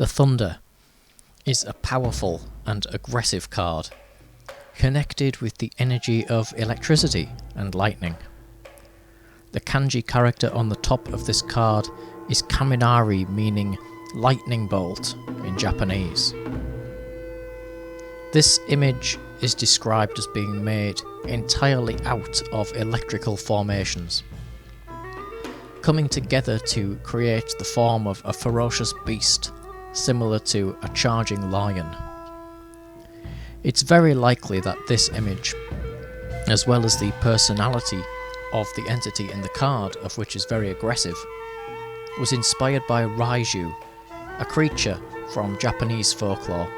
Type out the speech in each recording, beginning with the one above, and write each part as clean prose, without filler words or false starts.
The Thunder is a powerful and aggressive card, connected with the energy of electricity and lightning. The kanji character on the top of this card is Kaminari, meaning lightning bolt in Japanese. This image is described as being made entirely out of electrical formations, coming together to create the form of a ferocious beast similar to a charging lion. It's very likely that this image, as well as the personality of the entity in the card, of which is very aggressive, was inspired by Raiju, a creature from Japanese folklore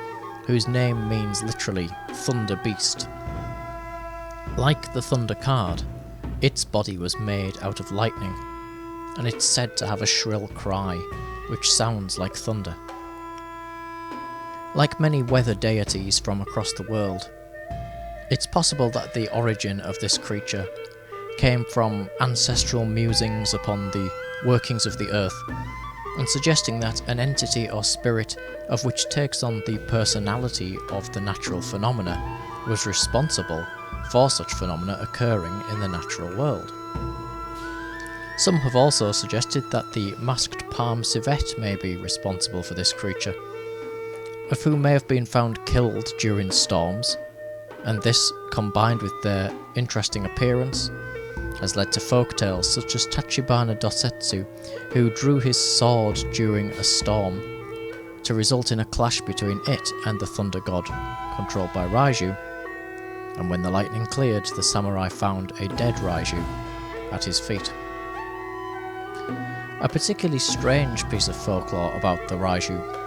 whose name means literally thunder beast. Like the Thunder card, its body was made out of lightning, and it's said to have a shrill cry which sounds like thunder. Like many weather deities from across the world, it's possible that the origin of this creature came from ancestral musings upon the workings of the earth, and suggesting that an entity or spirit of which takes on the personality of the natural phenomena was responsible for such phenomena occurring in the natural world. Some have also suggested that the masked palm civet may be responsible for this creature, of whom may have been found killed during storms, and this, combined with their interesting appearance, has led to folktales such as Tachibana Dosetsu, who drew his sword during a storm to result in a clash between it and the thunder god, controlled by Raiju, and when the lightning cleared, the samurai found a dead Raiju at his feet. A particularly strange piece of folklore about the Raiju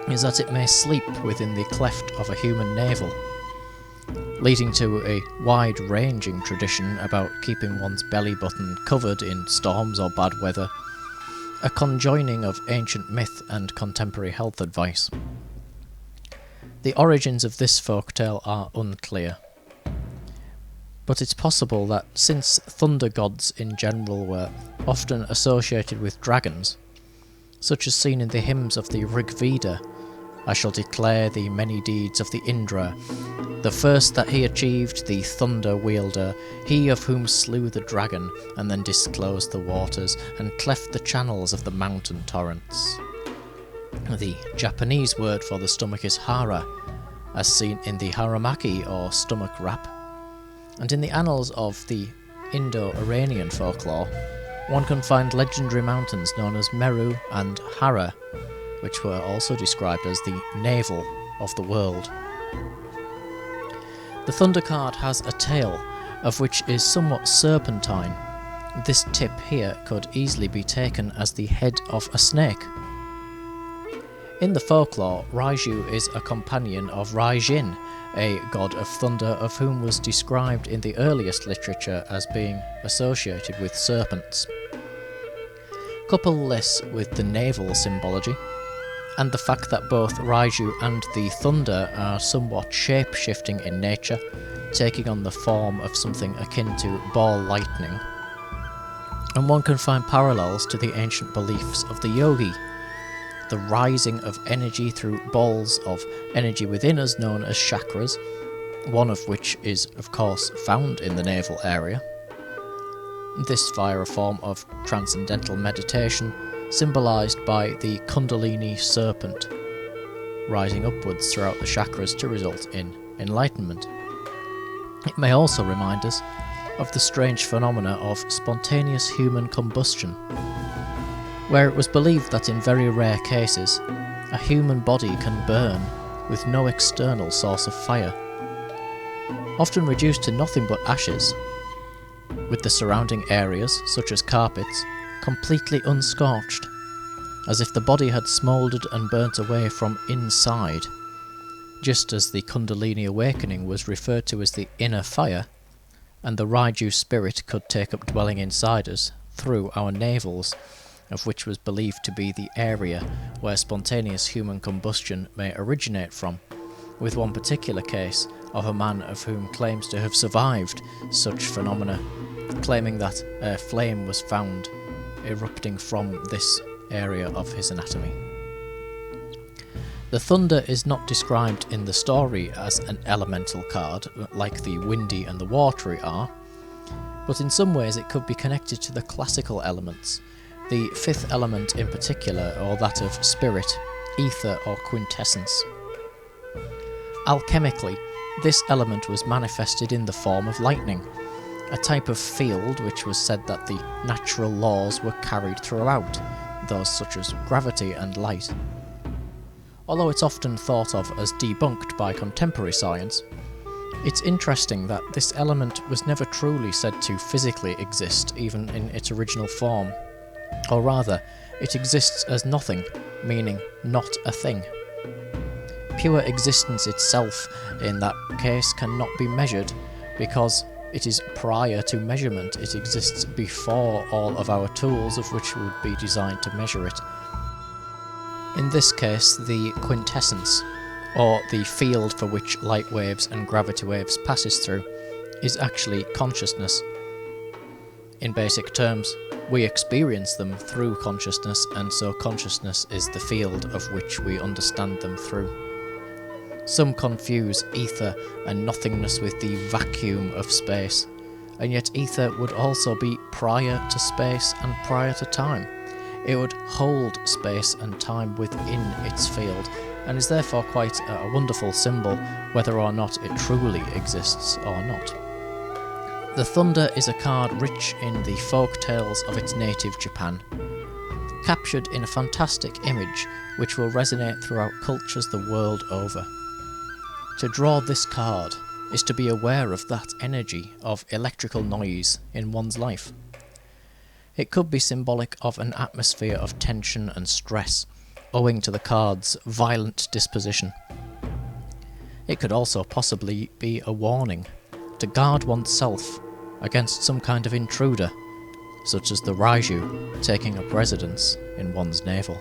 is that it may sleep within the cleft of a human navel, leading to a wide-ranging tradition about keeping one's belly button covered in storms or bad weather, a conjoining of ancient myth and contemporary health advice. The origins of this folktale are unclear, but it's possible that since thunder gods in general were often associated with dragons, such as seen in the hymns of the Rig Veda, I shall declare the many deeds of the Indra, the first that he achieved, the thunder wielder, he of whom slew the dragon, and then disclosed the waters, and cleft the channels of the mountain torrents. The Japanese word for the stomach is hara, as seen in the haramaki or stomach wrap, and in the annals of the Indo-Iranian folklore, one can find legendary mountains known as Meru and Hara, which were also described as the navel of the world. The Thunder card has a tail, of which is somewhat serpentine. This tip here could easily be taken as the head of a snake. In the folklore, Raiju is a companion of Raijin, a god of thunder of whom was described in the earliest literature as being associated with serpents. Couple this with the naval symbology, and the fact that both Raiju and the thunder are somewhat shape-shifting in nature, taking on the form of something akin to ball lightning, and one can find parallels to the ancient beliefs of the yogi, the rising of energy through balls of energy within us known as chakras, one of which is of course found in the navel area. This via a form of transcendental meditation symbolised by the Kundalini serpent, rising upwards throughout the chakras to result in enlightenment. It may also remind us of the strange phenomena of spontaneous human combustion, where it was believed that in very rare cases, a human body can burn with no external source of fire, often reduced to nothing but ashes, with the surrounding areas, such as carpets, completely unscorched, as if the body had smouldered and burnt away from inside, just as the Kundalini awakening was referred to as the inner fire, and the Raiju spirit could take up dwelling inside us through our navels, of which was believed to be the area where spontaneous human combustion may originate from, with one particular case of a man of whom claims to have survived such phenomena, claiming that a flame was found erupting from this area of his anatomy. The thunder is not described in the story as an elemental card, like the windy and the watery are, but in some ways it could be connected to the classical elements, the fifth element in particular, or that of spirit, ether or quintessence. Alchemically, this element was manifested in the form of lightning, a type of field which was said that the natural laws were carried throughout, those such as gravity and light. Although it's often thought of as debunked by contemporary science, it's interesting that this element was never truly said to physically exist, even in its original form. Or rather, it exists as nothing, meaning not a thing. Pure existence itself, in that case, cannot be measured, because it is prior to measurement. It exists before all of our tools of which would be designed to measure it. In this case, the quintessence, or the field for which light waves and gravity waves passes through, is actually consciousness. In basic terms, we experience them through consciousness, and so consciousness is the field of which we understand them through. Some confuse ether and nothingness with the vacuum of space, and yet ether would also be prior to space and prior to time. It would hold space and time within its field, and is therefore quite a wonderful symbol, whether or not it truly exists or not. The thunder is a card rich in the folk tales of its native Japan, captured in a fantastic image which will resonate throughout cultures the world over. To draw this card is to be aware of that energy of electrical noise in one's life. It could be symbolic of an atmosphere of tension and stress, owing to the card's violent disposition. It could also possibly be a warning to guard oneself against some kind of intruder, such as the Raiju taking up residence in one's navel.